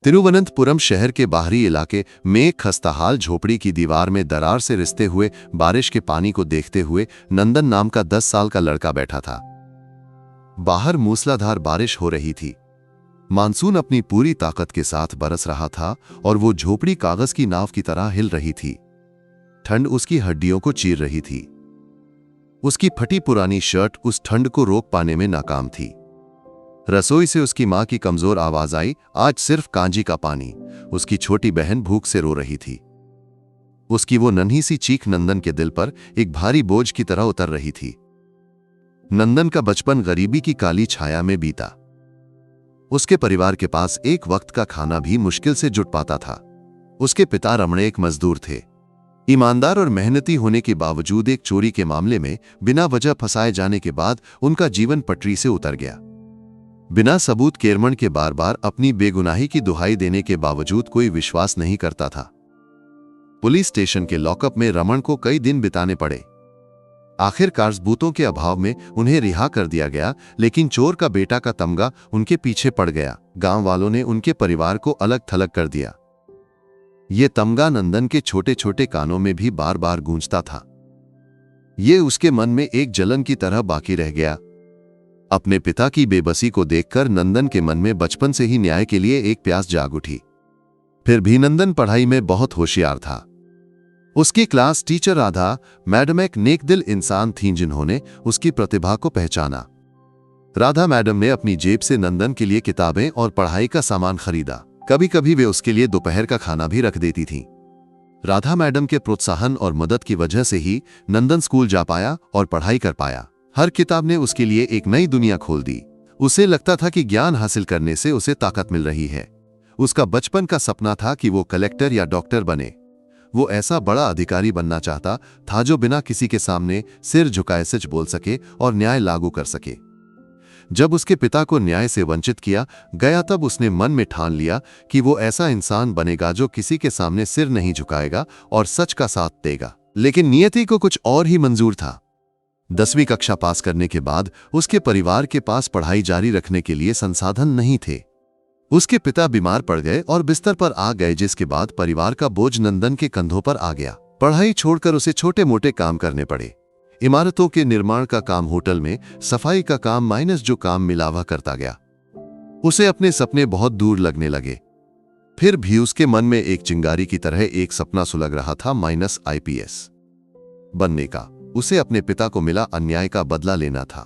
तिरुवनंतपुरम शहर के बाहरी इलाके में एक खस्ताहाल झोपड़ी की दीवार में दरार से रिसते हुए बारिश के पानी को देखते हुए नंदन नाम का 10 साल का लड़का बैठा था। बाहर मूसलाधार बारिश हो रही थी। मानसून अपनी पूरी ताकत के साथ बरस रहा था और वो झोपड़ी कागज की नाव की तरह हिल रही थी। ठंड उसकी हड्डियों को चीर रही थी। उसकी फटी पुरानी शर्ट उस ठंड को रोक पाने में नाकाम थी। रसोई से उसकी मां की कमजोर आवाज आई, आज सिर्फ कांजी का पानी। उसकी छोटी बहन भूख से रो रही थी। उसकी वो नन्ही सी चीख नंदन के दिल पर एक भारी बोझ की तरह उतर रही थी। नंदन का बचपन गरीबी की काली छाया में बीता। उसके परिवार के पास एक वक्त का खाना भी मुश्किल से जुट पाता था। उसके पिता रमणे एक मजदूर थे। ईमानदार और मेहनती होने के बावजूद एक चोरी के मामले में बिना वजह फंसाए जाने के बाद उनका जीवन पटरी से उतर गया। बिना सबूत केरमन के बार बार अपनी बेगुनाही की दुहाई देने के बावजूद कोई विश्वास नहीं करता था। पुलिस स्टेशन के लॉकअप में रमन को कई दिन बिताने पड़े। आखिरकार सबूतों के अभाव में उन्हें रिहा कर दिया गया, लेकिन चोर का बेटा का तमगा उनके पीछे पड़ गया। गांव वालों ने उनके परिवार को अलग थलग कर दिया। ये तमगा नंदन के छोटे छोटे कानों में भी बार बार गूंजता था। ये उसके मन में एक जलन की तरह बाकी रह गया। अपने पिता की बेबसी को देखकर नंदन के मन में बचपन से ही न्याय के लिए एक प्यास जाग उठी। फिर भी नंदन पढ़ाई में बहुत होशियार था। उसकी क्लास टीचर राधा मैडम एक नेकदिल इंसान थीं जिन्होंने उसकी प्रतिभा को पहचाना। राधा मैडम ने अपनी जेब से नंदन के लिए किताबें और पढ़ाई का सामान खरीदा। कभी कभी वे उसके लिए दोपहर का खाना भी रख देती थीं। राधा मैडम के प्रोत्साहन और मदद की वजह से ही नंदन स्कूल जा पाया और पढ़ाई कर पाया। हर किताब ने उसके लिए एक नई दुनिया खोल दी। उसे लगता था कि ज्ञान हासिल करने से उसे ताकत मिल रही है। उसका बचपन का सपना था कि वो कलेक्टर या डॉक्टर बने। वो ऐसा बड़ा अधिकारी बनना चाहता था जो बिना किसी के सामने सिर झुकाए सच बोल सके और न्याय लागू कर सके। जब उसके पिता को न्याय से वंचित किया गया तब उसने मन में ठान लिया कि वो ऐसा इंसान बनेगा जो किसी के सामने सिर नहीं झुकाएगा और सच का साथ देगा। लेकिन नियति को कुछ और ही मंजूर था। 10वीं कक्षा पास करने के बाद उसके परिवार के पास पढ़ाई जारी रखने के लिए संसाधन नहीं थे। उसके पिता बीमार पड़ गए और बिस्तर पर आ गए, जिसके बाद परिवार का बोझ नंदन के कंधों पर आ गया। पढ़ाई छोड़कर उसे छोटे मोटे काम करने पड़े। इमारतों के निर्माण का काम, होटल में सफाई का काम, माइनस जो काम मिलावा करता गया। उसे अपने सपने बहुत दूर लगने लगे। फिर भी उसके मन में एक चिंगारी की तरह एक सपना सुलग रहा था, माइनस आईपीएस बनने का। उसे अपने पिता को मिला अन्याय का बदला लेना था।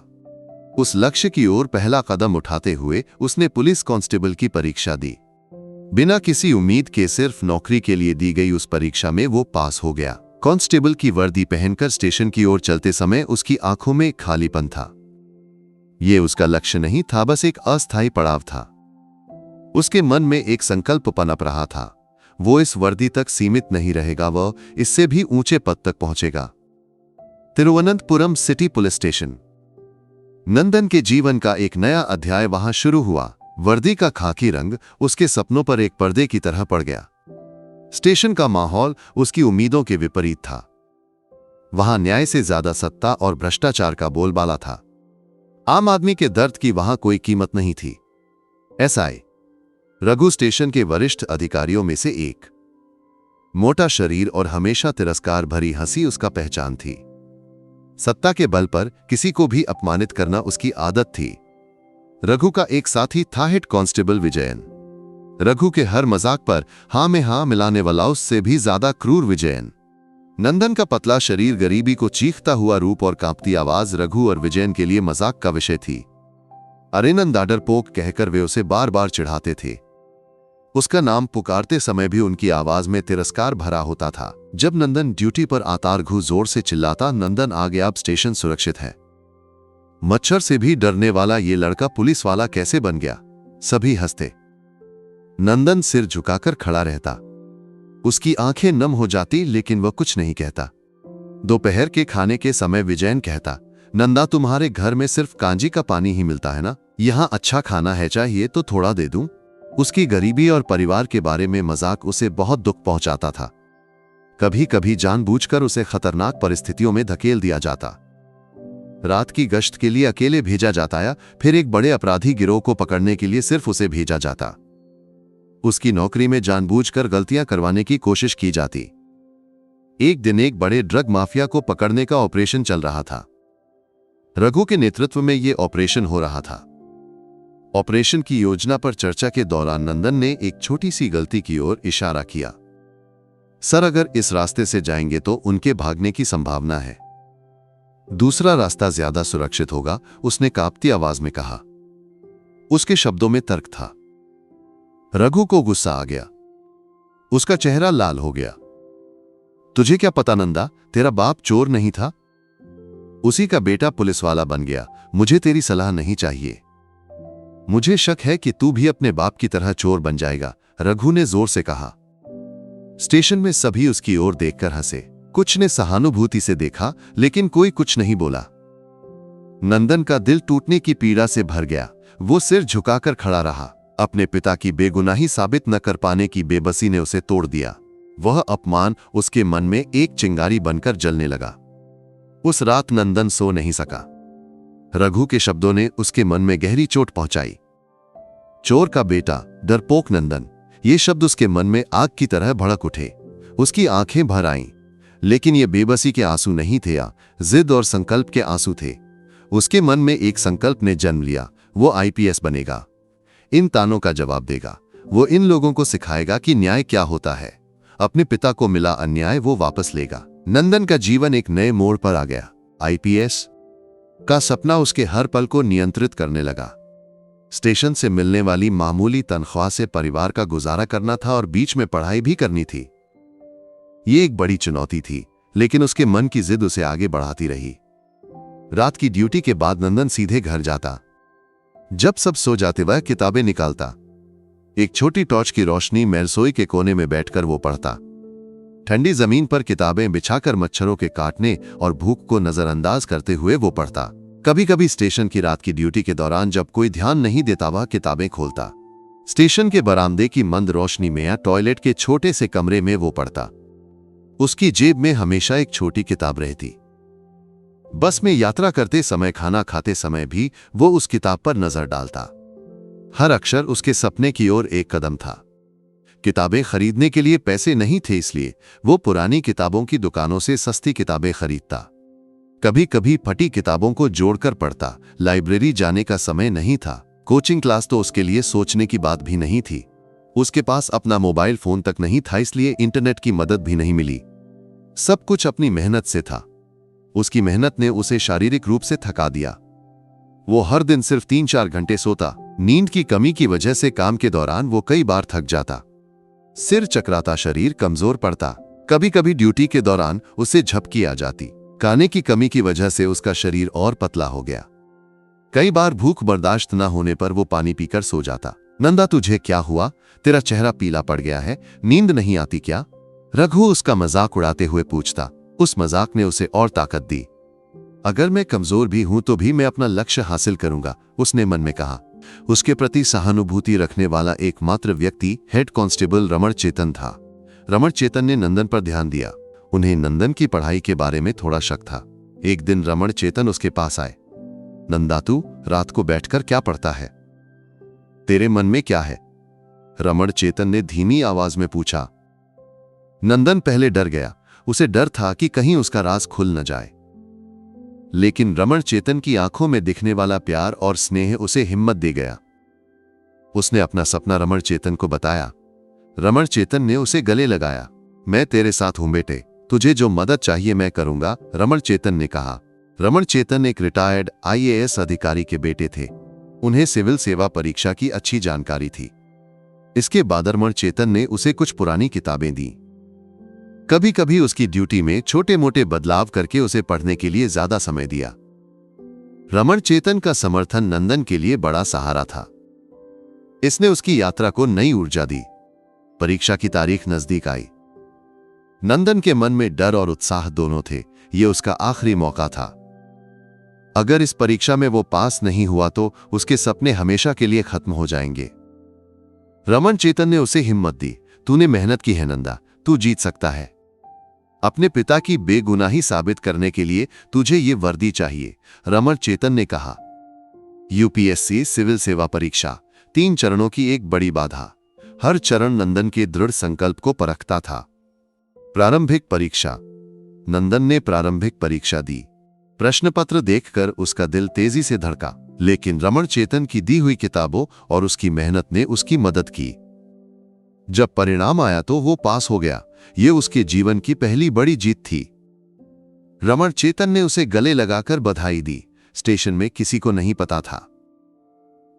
उस लक्ष्य की ओर पहला कदम उठाते हुए उसने पुलिस कांस्टेबल की परीक्षा दी। बिना किसी उम्मीद के सिर्फ नौकरी के लिए दी गई उस परीक्षा में वो पास हो गया। कांस्टेबल की वर्दी पहनकर स्टेशन की ओर चलते समय उसकी आंखों में खालीपन था। ये उसका लक्ष्य नहीं था, बस एक अस्थायी पड़ाव था। उसके मन में एक संकल्प पनप रहा था। वो इस वर्दी तक सीमित नहीं रहेगा, वह इससे भी ऊंचे पद तक पहुंचेगा। Thiruvananthapuram city police station. Nandan के जीवन का एक नया अध्याय वहां शुरू हुआ। वर्दी का खाकी रंग उसके सपनों पर एक पर्दे की तरह पड़ गया। स्टेशन का माहौल उसकी उम्मीदों के विपरीत था। वहां न्याय से ज्यादा सत्ता और भ्रष्टाचार का बोलबाला था। आम आदमी के दर्द की वहां कोई कीमत नहीं थी। एसआई रघु स्टेशन के वरिष्ठ अधिकारियों में से एक। मोटा शरीर और हमेशा तिरस्कार भरी हंसी उसका पहचान थी। सत्ता के बल पर किसी को भी अपमानित करना उसकी आदत थी। रघु का एक साथी था हेड कांस्टेबल विजयन। रघु के हर मजाक पर हां में हां मिलाने वाला उससे भी ज्यादा क्रूर विजयन। नंदन का पतला शरीर, गरीबी को चीखता हुआ रूप और कांपती आवाज रघु और विजयन के लिए मजाक का विषय थी। अरे नंदाडर पोक कहकर वे उसे बार बार चिढ़ाते थे। उसका नाम पुकारते समय भी उनकी आवाज में तिरस्कार भरा होता था। जब नंदन ड्यूटी पर आता रघु जोर से चिल्लाता, नंदन आ गया, अब स्टेशन सुरक्षित है। मच्छर से भी डरने वाला ये लड़का पुलिस वाला कैसे बन गया? सभी हंसते। नंदन सिर झुकाकर खड़ा रहता। उसकी आंखें नम हो जाती, लेकिन वह कुछ नहीं कहता। दोपहर के खाने के समय विजयन कहता, नंदा तुम्हारे घर में सिर्फ कांजी का पानी ही मिलता है ना? यहां अच्छा खाना है, चाहिए तो थोड़ा दे दूं? उसकी गरीबी और परिवार के बारे में मजाक उसे बहुत दुख पहुंचाता था। कभी कभी जानबूझकर उसे खतरनाक परिस्थितियों में धकेल दिया जाता। रात की गश्त के लिए अकेले भेजा जाता या फिर एक बड़े अपराधी गिरोह को पकड़ने के लिए सिर्फ उसे भेजा जाता। उसकी नौकरी में जानबूझकर गलतियां करवाने की कोशिश की जाती। एक दिन एक बड़े ड्रग माफिया को पकड़ने का ऑपरेशन चल रहा था। रघु के नेतृत्व में यह ऑपरेशन हो रहा था। ऑपरेशन की योजना पर चर्चा के दौरान नंदन ने एक छोटी सी गलती की ओर इशारा किया। सर, अगर इस रास्ते से जाएंगे तो उनके भागने की संभावना है। दूसरा रास्ता ज्यादा सुरक्षित होगा, उसने कांपती आवाज में कहा। उसके शब्दों में तर्क था। रघु को गुस्सा आ गया। उसका चेहरा लाल हो गया। तुझे क्या पता नंदा, तेरा बाप चोर नहीं था? उसी का बेटा पुलिस वाला बन गया। मुझे तेरी सलाह नहीं चाहिए। मुझे शक है कि तू भी अपने बाप की तरह चोर बन जाएगा, रघु ने जोर से कहा। स्टेशन में सभी उसकी ओर देखकर हंसे। कुछ ने सहानुभूति से देखा, लेकिन कोई कुछ नहीं बोला। नंदन का दिल टूटने की पीड़ा से भर गया। वो सिर झुकाकर खड़ा रहा। अपने पिता की बेगुनाही साबित न कर पाने की बेबसी ने उसे तोड़ दिया। वह अपमान उसके मन में एक चिंगारी बनकर जलने लगा। उस रात नंदन सो नहीं सका। रघु के शब्दों ने उसके मन में गहरी चोट पहुंचाई। चोर का बेटा, डरपोक नंदन, ये शब्द उसके मन में आग की तरह भड़क उठे। उसकी आंखें भर आईं, लेकिन ये बेबसी के आंसू नहीं थे, या जिद और संकल्प के आंसू थे। उसके मन में एक संकल्प ने जन्म लिया। वो आईपीएस बनेगा। इन तानों का जवाब देगा। वो इन लोगों को सिखाएगा कि न्याय क्या होता है। अपने पिता को मिला अन्याय वो वापस लेगा। नंदन का जीवन एक नए मोड़ पर आ गया। आईपीएस का सपना उसके हर पल को नियंत्रित करने लगा। स्टेशन से मिलने वाली मामूली तनख्वाह से परिवार का गुजारा करना था और बीच में पढ़ाई भी करनी थी। ये एक बड़ी चुनौती थी, लेकिन उसके मन की जिद उसे आगे बढ़ाती रही। रात की ड्यूटी के बाद नंदन सीधे घर जाता। जब सब सो जाते वह किताबें निकालता। एक छोटी टॉर्च की रोशनी में रसोई के कोने में बैठकर वो पढ़ता। ठंडी जमीन पर किताबें बिछाकर मच्छरों के काटने और भूख को नजरअंदाज करते हुए वो पढ़ता। कभी कभी स्टेशन की रात की ड्यूटी के दौरान जब कोई ध्यान नहीं देता वह किताबें खोलता। स्टेशन के बरामदे की मंद रोशनी में या टॉयलेट के छोटे से कमरे में वो पढ़ता। उसकी जेब में हमेशा एक छोटी किताब रहती। बस में यात्रा करते समय, खाना खाते समय भी वो उस किताब पर नजर डालता। हर अक्षर उसके सपने की ओर एक कदम था। किताबें खरीदने के लिए पैसे नहीं थे, इसलिए वो पुरानी किताबों की दुकानों से सस्ती किताबें खरीदता। कभी कभी फटी किताबों को जोड़कर पढ़ता। लाइब्रेरी जाने का समय नहीं था। कोचिंग क्लास तो उसके लिए सोचने की बात भी नहीं थी। उसके पास अपना मोबाइल फोन तक नहीं था, इसलिए इंटरनेट की मदद भी नहीं मिली। सब कुछ अपनी मेहनत से था। उसकी मेहनत ने उसे शारीरिक रूप से थका दिया। वो हर दिन सिर्फ 3-4 घंटे सोता। नींद की कमी की वजह से काम के दौरान वो कई बार थक जाता। सिर चकराता, शरीर कमजोर पड़ता। कभी कभी ड्यूटी के दौरान उसे झपकी आ जाती। खाने की कमी की वजह से उसका शरीर और पतला हो गया। कई बार भूख बर्दाश्त न होने पर वो पानी पीकर सो जाता। नंदा, तुझे क्या हुआ? तेरा चेहरा पीला पड़ गया है। नींद नहीं आती क्या? रघु उसका मजाक उड़ाते हुए पूछता। उस मजाक ने उसे और ताकत दी। अगर मैं कमजोर भी हूं तो भी मैं अपना लक्ष्य हासिल करूंगा, उसने मन में कहा। उसके प्रति सहानुभूति रखने वाला एकमात्र व्यक्ति हेड कांस्टेबल रमण चेतन था। रमण चेतन ने नंदन पर ध्यान दिया। उन्हें नंदन की पढ़ाई के बारे में थोड़ा शक था। एक दिन रमण चेतन उसके पास आए। नंदा, तू रात को बैठकर क्या पढ़ता है? तेरे मन में क्या है? रमण चेतन ने धीमी आवाज में पूछा। नंदन पहले डर गया। उसे डर था कि कहीं उसका राज खुल न जाए, लेकिन रमण चेतन की आंखों में दिखने वाला प्यार और स्नेह उसे हिम्मत दे गया। उसने अपना सपना रमण चेतन को बताया। रमण चेतन ने उसे गले लगाया। मैं तेरे साथ हूं बेटे, तुझे जो मदद चाहिए मैं करूंगा, रमण चेतन ने कहा। रमण चेतन एक रिटायर्ड आईएएस अधिकारी के बेटे थे। उन्हें सिविल सेवा परीक्षा की अच्छी जानकारी थी। इसके बाद रमण चेतन ने उसे कुछ पुरानी किताबें दी। कभी कभी उसकी ड्यूटी में छोटे मोटे बदलाव करके उसे पढ़ने के लिए ज्यादा समय दिया। रमण चेतन का समर्थन नंदन के लिए बड़ा सहारा था। इसने उसकी यात्रा को नई ऊर्जा दी। परीक्षा की तारीख नजदीक आई। नंदन के मन में डर और उत्साह दोनों थे। यह उसका आखिरी मौका था। अगर इस परीक्षा में वो पास नहीं हुआ तो उसके सपने हमेशा के लिए खत्म हो जाएंगे। रमण चेतन ने उसे हिम्मत दी। तूने मेहनत की है नंदा, तू जीत सकता है। अपने पिता की बेगुनाही साबित करने के लिए तुझे ये वर्दी चाहिए, रमण चेतन ने कहा। यूपीएससी सिविल सेवा परीक्षा 3 चरणों की एक बड़ी बाधा। हर चरण नंदन के दृढ़ संकल्प को परखता था। प्रारंभिक परीक्षा। नंदन ने प्रारंभिक परीक्षा दी। प्रश्नपत्र देखकर उसका दिल तेजी से धड़का, लेकिन रमण चेतन की दी हुई किताबों और उसकी मेहनत ने उसकी मदद की। जब परिणाम आया तो वो पास हो गया। ये उसके जीवन की पहली बड़ी जीत थी। रमण चेतन ने उसे गले लगाकर बधाई दी। स्टेशन में किसी को नहीं पता था।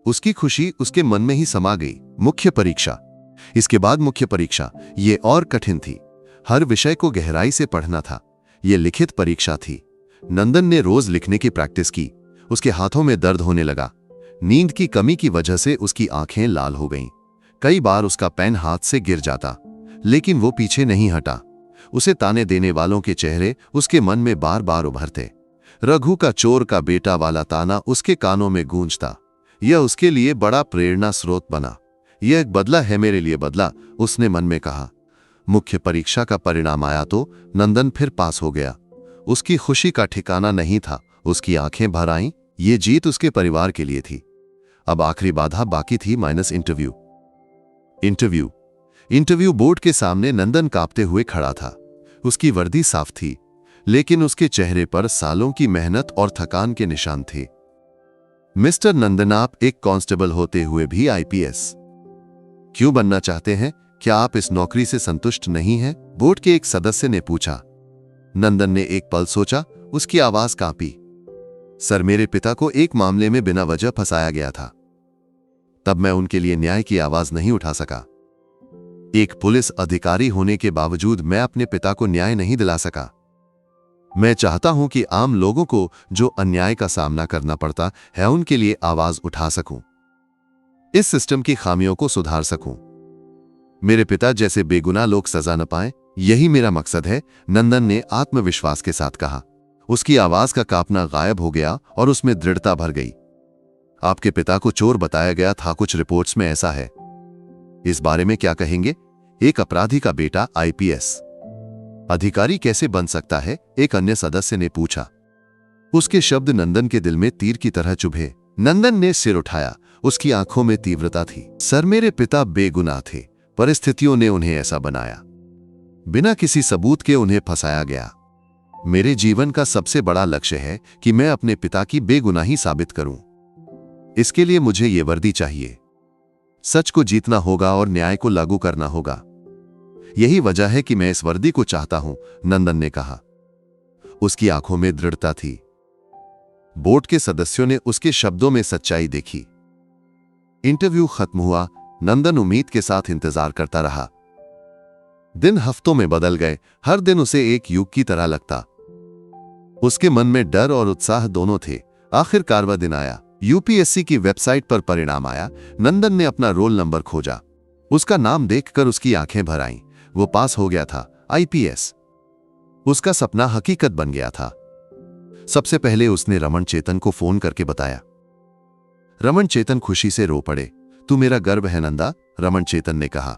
उसकी खुशी उसके मन में ही समा गई। मुख्य परीक्षा। इसके बाद मुख्य परीक्षा, ये और कठिन थी। हर विषय को गहराई से पढ़ना था। ये लिखित परीक्षा थी। नंदन ने रोज लिखने की प्रैक्टिस की। उसके हाथों में दर्द होने लगा। नींद की कमी की वजह से उसकी आंखें लाल हो गईं। कई बार उसका पेन हाथ से गिर जाता, लेकिन वो पीछे नहीं हटा। उसे ताने देने वालों के चेहरे उसके मन में बार बार उभरते। रघु का चोर का बेटा वाला ताना उसके कानों में गूंजता। यह उसके लिए बड़ा प्रेरणा स्रोत बना। यह एक बदला है मेरे लिए बदला, उसने मन में कहा। मुख्य परीक्षा का परिणाम आया तो नंदन फिर पास हो गया। उसकी खुशी का ठिकाना नहीं था। उसकी आंखें भर आईं। ये जीत उसके परिवार के लिए थी। अब आखिरी बाधा बाकी थी, -इंटरव्यू। इंटरव्यू बोर्ड के सामने नंदन कांपते हुए खड़ा था। उसकी वर्दी साफ थी, लेकिन उसके चेहरे पर सालों की मेहनत और थकान के निशान थे। मिस्टर नंदन, आप एक कांस्टेबल होते हुए भी आईपीएस क्यों बनना चाहते हैं? क्या आप इस नौकरी से संतुष्ट नहीं हैं? बोर्ड के एक सदस्य ने पूछा। नंदन ने एक पल सोचा। उसकी आवाज कांपी। सर, मेरे पिता को एक मामले में बिना वजह फंसाया गया था। तब मैं उनके लिए न्याय की आवाज नहीं उठा सका। एक पुलिस अधिकारी होने के बावजूद मैं अपने पिता को न्याय नहीं दिला सका। मैं चाहता हूं कि आम लोगों को जो अन्याय का सामना करना पड़ता है उनके लिए आवाज उठा सकूं, इस सिस्टम की खामियों को सुधार सकूं। मेरे पिता जैसे बेगुनाह लोग सजा न पाएं, यही मेरा मकसद है, नंदन ने आत्मविश्वास के साथ कहा। उसकी आवाज का कांपना गायब हो गया और उसमें दृढ़ता भर गई। आपके पिता को चोर बताया गया था, कुछ रिपोर्ट्स में ऐसा है। इस बारे में क्या कहेंगे? एक अपराधी का बेटा आईपीएस अधिकारी कैसे बन सकता है? एक अन्य सदस्य ने पूछा। उसके शब्द नंदन के दिल में तीर की तरह चुभे। नंदन ने सिर उठाया। उसकी आंखों में तीव्रता थी। सर, मेरे पिता बेगुनाह थे। परिस्थितियों ने उन्हें ऐसा बनाया। बिना किसी सबूत के उन्हें फंसाया गया। मेरे जीवन का सबसे बड़ा लक्ष्य है कि मैं अपने पिता की बेगुनाही साबित करूं। इसके लिए मुझे ये वर्दी चाहिए। सच को जीतना होगा और न्याय को लागू करना होगा। यही वजह है कि मैं इस वर्दी को चाहता हूं, नंदन ने कहा। उसकी आंखों में दृढ़ता थी। बोर्ड के सदस्यों ने उसके शब्दों में सच्चाई देखी। इंटरव्यू खत्म हुआ। नंदन उम्मीद के साथ इंतजार करता रहा। दिन हफ्तों में बदल गए। हर दिन उसे एक युग की तरह लगता। उसके मन में डर और उत्साह दोनों थे। आखिरकार वह दिन आया। यूपीएससी की वेबसाइट पर परिणाम आया। नंदन ने अपना रोल नंबर खोजा। उसका नाम देखकर उसकी आंखें भर आईं। वो पास हो गया था, आईपीएस। उसका सपना हकीकत बन गया था। सबसे पहले उसने रमण चेतन को फोन करके बताया। रमण चेतन खुशी से रो पड़े। तू मेरा गर्व है नंदा, रमण चेतन ने कहा।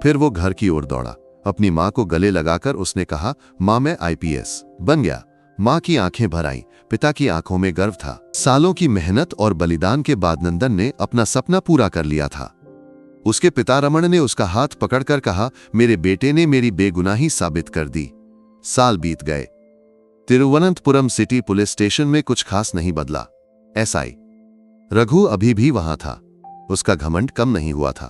फिर वो घर की ओर दौड़ा। अपनी मां को गले लगाकर उसने कहा, मां, मैं आईपीएस बन गया। मां की आंखें भर आईं। पिता की आंखों में गर्व था। सालों की मेहनत और बलिदान के बाद नंदन ने अपना सपना पूरा कर लिया था। उसके पिता रमण ने उसका हाथ पकड़कर कहा, मेरे बेटे ने मेरी बेगुनाही साबित कर दी। साल बीत गए। तिरुवनंतपुरम सिटी पुलिस स्टेशन में कुछ खास नहीं बदला। एसआई रघु अभी भी वहां था। उसका घमंड कम नहीं हुआ था।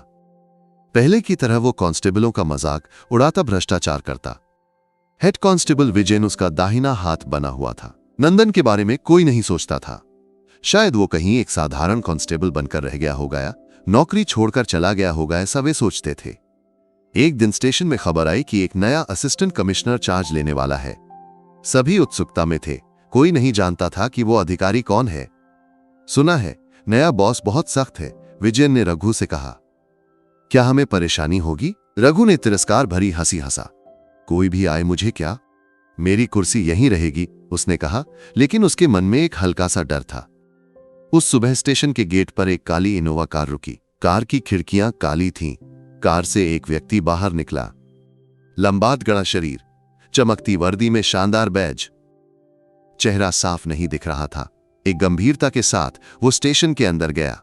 पहले की तरह वो कांस्टेबलों का मजाक उड़ाता भ्रष्टाचार करता। हेड कांस्टेबल विजयन उसका दाहिना हाथ बना हुआ था। नंदन के बारे में कोई नहीं सोचता था। शायद वो कहीं एक साधारण कांस्टेबल बनकर रह गया होगा, नौकरी छोड़कर चला गया होगा, ऐसा वे सोचते थे। एक दिन स्टेशन में खबर आई कि एक नया असिस्टेंट कमिश्नर चार्ज लेने वाला है। सभी उत्सुकता में थे। कोई नहीं जानता था कि वो अधिकारी कौन है। सुना है नया बॉस बहुत सख्त है, विजयन ने रघु से कहा। क्या हमें परेशानी होगी? रघु ने तिरस्कार भरी हंसी हंसा। कोई भी आए मुझे क्या, मेरी कुर्सी यहीं रहेगी, उसने कहा। लेकिन उसके मन में एक हल्का सा डर था। उस सुबह स्टेशन के गेट पर एक काली इनोवा कार रुकी। कार की खिड़कियां काली थीं। कार से एक व्यक्ति बाहर निकला। लंबाद गड़ा शरीर, चमकती वर्दी में शानदार बैज। चेहरा साफ नहीं दिख रहा था। एक गंभीरता के साथ वो स्टेशन के अंदर गया।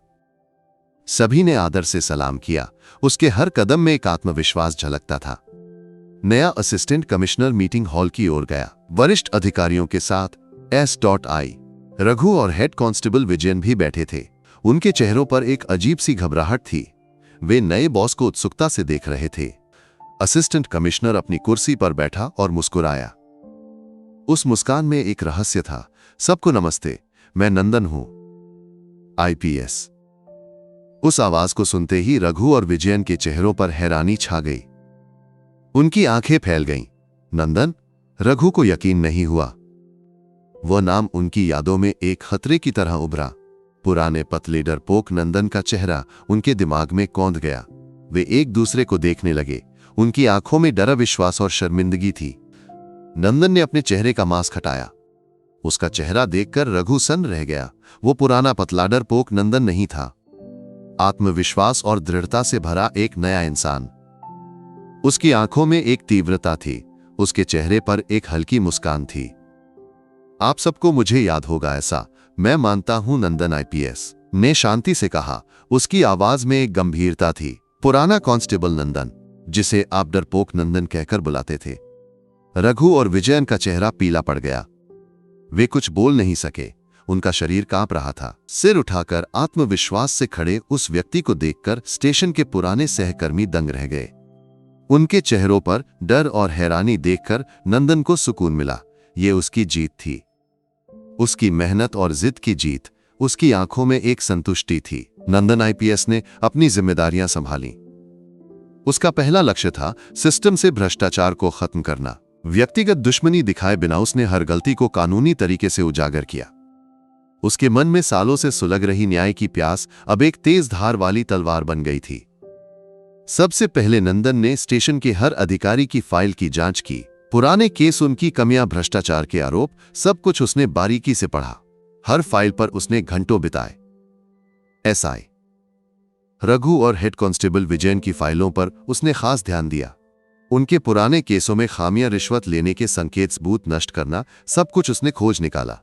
सभी ने आदर से सलाम किया। उसके हर कदम में एक आत्मविश्वास झलकता था। नया असिस्टेंट कमिश्नर मीटिंग हॉल की ओर गया। वरिष्ठ अधिकारियों के साथ S.I. रघु और हेड कांस्टेबल विजयन भी बैठे थे। उनके चेहरों पर एक अजीब सी घबराहट थी। वे नए बॉस को उत्सुकता से देख रहे थे। असिस्टेंट कमिश्नर अपनी कुर्सी पर बैठा और मुस्कुराया। उस मुस्कान में एक रहस्य था। सबको नमस्ते, मैं नंदन हूं, IPS। उस आवाज को सुनते ही रघु और विजयन के चेहरों पर हैरानी छा गई। उनकी आंखें फैल गईं। नंदन? रघु को यकीन नहीं हुआ। वह नाम उनकी यादों में एक खतरे की तरह उभरा। पुराने पतले डरपोक नंदन का चेहरा उनके दिमाग में कौंध गया। वे एक दूसरे को देखने लगे। उनकी आंखों में डरा विश्वास और शर्मिंदगी थी। नंदन ने अपने चेहरे का मास्क हटाया। उसका चेहरा देखकर रघु सन्न रह गया। वो पुराना पतला डरपोक नंदन नहीं था, आत्मविश्वास और दृढ़ता से भरा एक नया इंसान। उसकी आंखों में एक तीव्रता थी। उसके चेहरे पर एक हल्की मुस्कान थी। आप सबको मुझे याद होगा, ऐसा मैं मानता हूं, नंदन IPS ने शांति से कहा। उसकी आवाज में एक गंभीरता थी। पुराना कांस्टेबल नंदन, जिसे आप डरपोक नंदन कहकर बुलाते थे। रघु और विजयन का चेहरा पीला पड़ गया। वे कुछ बोल नहीं सके। उनका शरीर कांप रहा था। सिर उठाकर आत्मविश्वास से खड़े उस व्यक्ति को देखकर स्टेशन के पुराने सहकर्मी दंग रह गए। उनके चेहरों पर डर और हैरानी देखकर नंदन को सुकून मिला। ये उसकी जीत थी, उसकी मेहनत और जिद की जीत। उसकी आंखों में एक संतुष्टि थी। नंदन IPS ने अपनी जिम्मेदारियां संभाली। उसका पहला लक्ष्य था सिस्टम से भ्रष्टाचार को खत्म करना। व्यक्तिगत दुश्मनी दिखाए बिना उसने हर गलती को कानूनी तरीके से उजागर किया। उसके मन में सालों से सुलग रही न्याय की प्यास अब एक तेज धार वाली तलवार बन गई थी। सबसे पहले नंदन ने स्टेशन के हर अधिकारी की फाइल की जांच की। पुराने केस, उनकी कमियां, भ्रष्टाचार के आरोप, सब कुछ उसने बारीकी से पढ़ा। हर फाइल पर उसने घंटों बिताए। SI रघु और हेड कांस्टेबल विजयन की फाइलों पर उसने खास ध्यान दिया। उनके पुराने केसों में खामियां, रिश्वत लेने के संकेत, सबूत नष्ट करना, सब कुछ उसने खोज निकाला।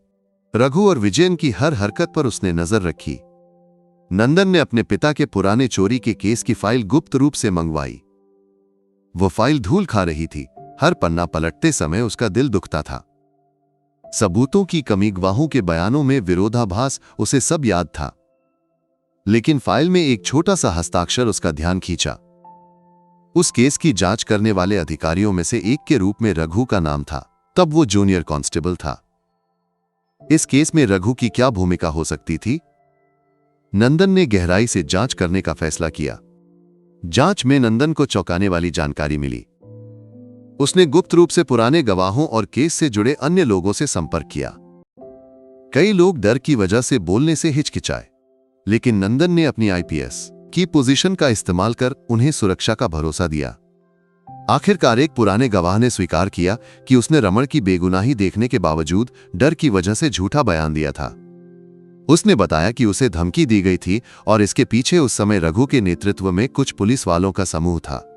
रघु और विजयन की हर हरकत पर उसने नजर रखी। नंदन ने अपने पिता के पुराने चोरी के केस की फाइल गुप्त रूप से मंगवाई। वो फाइल धूल खा रही थी। हर पन्ना पलटते समय उसका दिल दुखता था। सबूतों की कमी, गवाहों के बयानों में विरोधाभास, उसे सब याद था। लेकिन फाइल में एक छोटा सा हस्ताक्षर उसका ध्यान खींचा। उस केस की जांच करने वाले अधिकारियों में से एक के रूप में रघु का नाम था। तब वो जूनियर कांस्टेबल था। इस केस में रघु की क्या भूमिका हो सकती थी? नंदन ने गहराई से जांच करने का फैसला किया। जांच में नंदन को चौंकाने वाली जानकारी मिली। उसने गुप्त रूप से पुराने गवाहों और केस से जुड़े अन्य लोगों से संपर्क किया। कई लोग डर की वजह से बोलने से हिचकिचाए, लेकिन नंदन ने अपनी IPS की पोजीशन का इस्तेमाल कर उन्हें सुरक्षा का भरोसा दिया। आखिरकार एक पुराने गवाह ने स्वीकार किया कि उसने रमण की बेगुनाही देखने के बावजूद डर की वजह से झूठा बयान दिया था। उसने बताया कि उसे धमकी दी गई थी और इसके पीछे उस समय रघु के नेतृत्व में कुछ पुलिस वालों का समूह था।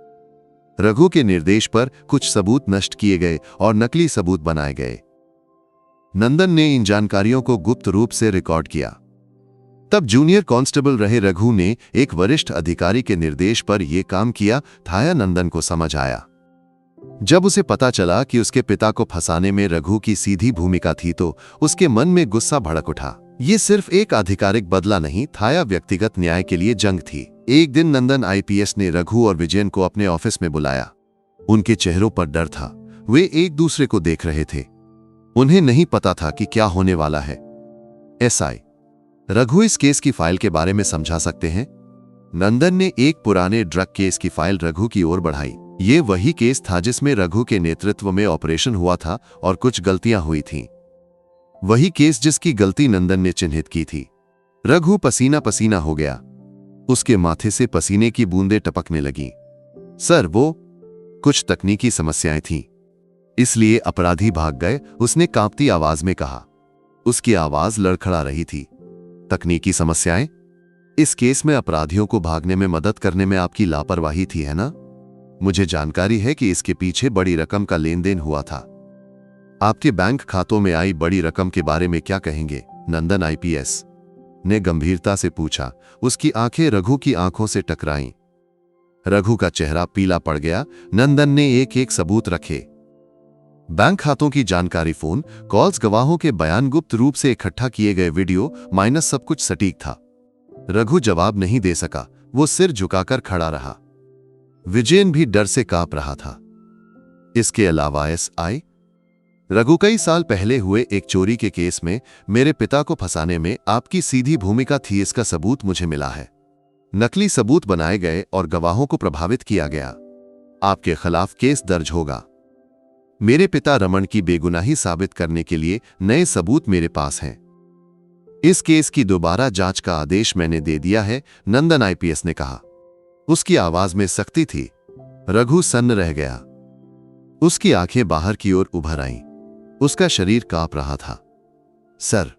रघु के निर्देश पर कुछ सबूत नष्ट किए गए और नकली सबूत बनाए गए। नंदन ने इन जानकारियों को गुप्त रूप से रिकॉर्ड किया। तब जूनियर कांस्टेबल रहे रघु ने एक वरिष्ठ अधिकारी के निर्देश पर यह काम किया था। नंदन को समझ आया। जब उसे पता चला कि उसके पिता को फंसाने में रघु की सीधी भूमिका थी तो उसके मन में गुस्सा भड़क उठा। ये सिर्फ एक आधिकारिक बदला नहीं था, व्यक्तिगत न्याय के लिए जंग थी। एक दिन नंदन IPS ने रघु और विजयन को अपने ऑफिस में बुलाया। उनके चेहरों पर डर था। वे एक दूसरे को देख रहे थे। उन्हें नहीं पता था कि क्या होने वाला है। SI रघु, इस केस की फाइल के बारे में समझा सकते हैं? नंदन ने एक पुराने ड्रग केस की फाइल रघु की ओर बढ़ाई। ये वही केस था जिसमें रघु के नेतृत्व में ऑपरेशन हुआ था और कुछ गलतियां हुई थीं। वही केस जिसकी गलती नंदन ने चिन्हित की थी। रघु पसीना पसीना हो गया। उसके माथे से पसीने की बूंदें टपकने लगीं। सर, वो कुछ तकनीकी समस्याएं थीं, इसलिए अपराधी भाग गए, उसने कांपती आवाज में कहा। उसकी आवाज लड़खड़ा रही थी। तकनीकी समस्याएं? इस केस में अपराधियों को भागने में मदद करने में आपकी लापरवाही थी, है ना? मुझे जानकारी है कि इसके पीछे बड़ी रकम का लेन देन हुआ था। आपके बैंक खातों में आई बड़ी रकम के बारे में क्या कहेंगे, नंदन IPS ने गंभीरता से पूछा। उसकी आंखें रघु की आंखों से टकराईं। रघु का चेहरा पीला पड़ गया। नंदन ने एक एक सबूत रखे। बैंक खातों की जानकारी, फोन कॉल्स, गवाहों के बयान, गुप्त रूप से इकट्ठा किए गए वीडियो माइनस सब कुछ सटीक था। रघु जवाब नहीं दे सका। वो सिर झुकाकर खड़ा रहा। विजयन भी डर से कांप रहा था। इसके अलावा एसआई रघु, कई साल पहले हुए एक चोरी के केस में मेरे पिता को फंसाने में आपकी सीधी भूमिका थी। इसका सबूत मुझे मिला है। नकली सबूत बनाए गए और गवाहों को प्रभावित किया गया। आपके खिलाफ केस दर्ज होगा। मेरे पिता रमन की बेगुनाही साबित करने के लिए नए सबूत मेरे पास हैं। इस केस की दोबारा जांच का आदेश मैंने दे दिया है, नंदन आईपीएस ने कहा। उसकी आवाज में सख्ती थी। रघु सन्न रह गया। उसकी आंखें बाहर की ओर उभर आईं। उसका शरीर कांप रहा था। सर,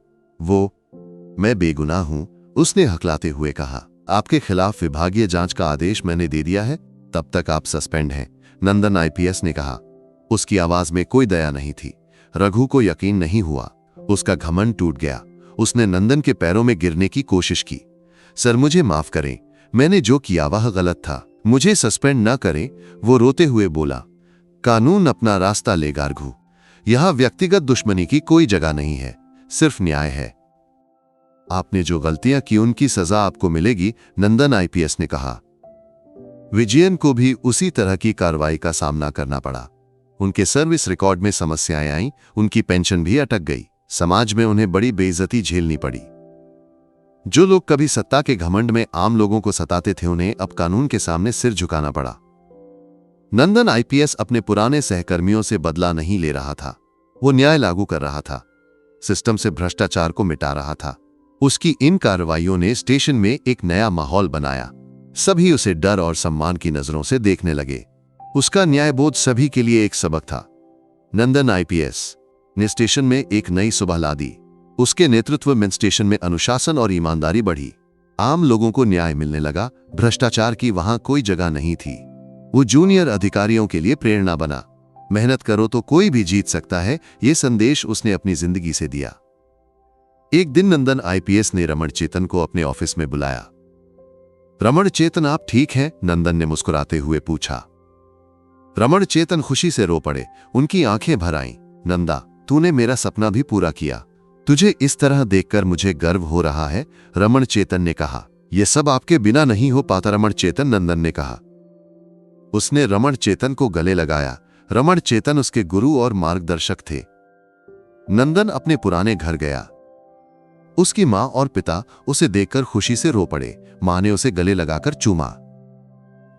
मैं बेगुनाह हूं, उसने हकलाते हुए कहा। आपके खिलाफ विभागीय जांच का आदेश मैंने दे दिया है, तब तक आप सस्पेंड हैं, नंदन आईपीएस ने कहा। उसकी आवाज में कोई दया नहीं थी। रघु को यकीन नहीं हुआ। उसका घमंड टूट गया। उसने नंदन के पैरों में गिरने की कोशिश की। सर, मुझे माफ करें, मैंने जो किया वह गलत था, मुझे सस्पेंड न करें, वो रोते हुए बोला। कानून अपना रास्ता लेगा रघु। यहां व्यक्तिगत दुश्मनी की कोई जगह नहीं है, सिर्फ न्याय है। आपने जो गलतियां की उनकी सजा आपको मिलेगी, नंदन आईपीएस ने कहा। विजयन को भी उसी तरह की कार्रवाई का सामना करना पड़ा। उनके सर्विस रिकॉर्ड में समस्याएं आईं, उनकी पेंशन भी अटक गई। समाज में उन्हें बड़ी बेइज्जती झेलनी पड़ी। जो लोग कभी सत्ता के घमंड में आम लोगों को सताते थे, उन्हें अब कानून के सामने सिर झुकाना पड़ा। नंदन आईपीएस अपने पुराने सहकर्मियों से बदला नहीं ले रहा था। वो न्याय लागू कर रहा था, सिस्टम से भ्रष्टाचार को मिटा रहा था। उसकी इन कार्रवाइयों ने स्टेशन में एक नया माहौल बनाया। सभी उसे डर और सम्मान की नजरों से देखने लगे। उसका न्यायबोध सभी के लिए एक सबक था। नंदन आईपीएस ने स्टेशन में एक नई सुबह ला दी। उसके नेतृत्व में स्टेशन में अनुशासन और ईमानदारी बढ़ी। आम लोगों को न्याय मिलने लगा। भ्रष्टाचार की वहां कोई जगह नहीं थी। वो जूनियर अधिकारियों के लिए प्रेरणा बना। मेहनत करो तो कोई भी जीत सकता है, ये संदेश उसने अपनी जिंदगी से दिया। एक दिन नंदन आईपीएस ने रमण चेतन को अपने ऑफिस में बुलाया। रमण चेतन, आप ठीक हैं? नंदन ने मुस्कुराते हुए पूछा। रमण चेतन खुशी से रो पड़े। उनकी आंखें भर आईं। नंदा, तूने मेरा सपना भी पूरा किया। तुझे इस तरह देखकर मुझे गर्व हो रहा है, रमण चेतन ने कहा। यह सब आपके बिना नहीं हो पाता, रमण चेतन, नंदन ने कहा। उसने रमण चेतन को गले लगाया। रमण चेतन उसके गुरु और मार्गदर्शक थे। नंदन अपने पुराने घर गया। उसकी मां और पिता उसे देखकर खुशी से रो पड़े। मां ने उसे गले लगाकर चूमा।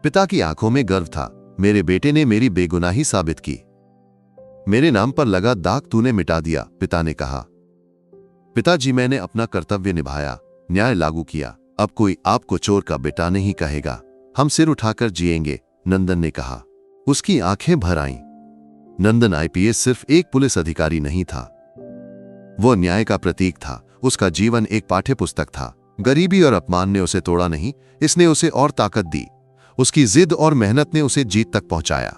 पिता की आंखों में गर्व था। मेरे बेटे ने मेरी बेगुनाही साबित की। मेरे नाम पर लगा दाग तूने मिटा दिया, पिता ने कहा। पिताजी, मैंने अपना कर्तव्य निभाया, न्याय लागू किया। अब कोई आपको चोर का बेटा नहीं कहेगा। हम सिर उठाकर जिएंगे, नंदन ने कहा। उसकी आंखें भर आईं। नंदन आईपीएस सिर्फ एक पुलिस अधिकारी नहीं था, वो न्याय का प्रतीक था। उसका जीवन एक पाठ्य पुस्तक था। गरीबी और अपमान ने उसे तोड़ा नहीं, इसने उसे और ताकत दी। उसकी जिद और मेहनत ने उसे जीत तक पहुंचाया।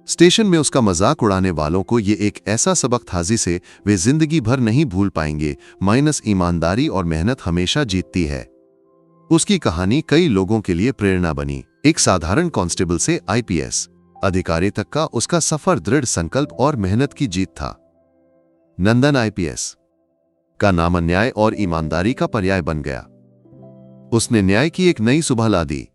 स्टेशन में उसका मजाक उड़ाने वालों को यह एक ऐसा सबक था जिसे वे जिंदगी भर नहीं भूल पाएंगे। माइनस ईमानदारी और मेहनत हमेशा जीतती है। उसकी कहानी कई लोगों के लिए प्रेरणा बनी। एक साधारण कांस्टेबल से आईपीएस अधिकारी तक का उसका सफर दृढ़ संकल्प और मेहनत की जीत था। नंदन आईपीएस का नाम न्याय और ईमानदारी का पर्याय बन गया। उसने न्याय की एक नई सुबह ला दी।